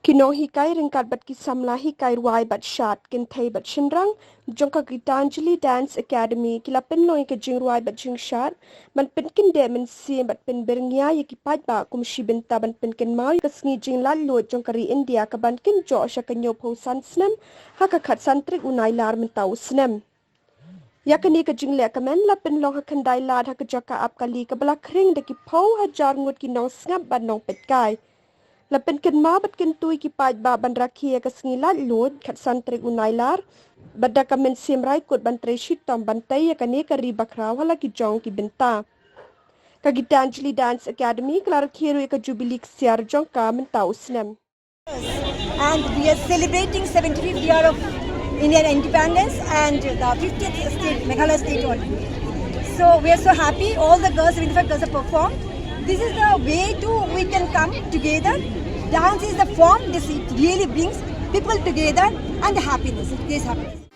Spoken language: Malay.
Kinong hikai ringkat bat kisamla hikai ruai bat shat kintai bat shinrang jongka Gitanjali Dance Academy kila penlong ke jing ruai bat jing shat ban Pynkyndeh Mynsiem bat pen berngya ye kipat ba kumshi benta ban penken mau ke sngi jing lalu jongka ri India ke ban kin jo sha kenyo pausan snem haka khat santrik unai lar mentau snem yakani ke jing le kamen la penlong ha kandai lad ha ke joka ap kali ke bala kring de ki pau hajar ngut kinong ngap ban nong petkai Lapen ken ma bat ken tui ki paj ba ban rakhia ka sngilat lod khat santrik unailar badda ka Mynsiem rai kot ban treshit tom ban tai ka ne ka ri bakra wala ki jong ki benta ka Gitanjali Dance Academy klar khiru ka jubilee siar jong ka mentau snem and we are celebrating 75th year of Indian independence and the 50th state Meghalaya state also. So we are so happy all the girls 75 girls have performed. This is the way we can come together. Dance is the form. This really brings people together and happiness. It gives happiness.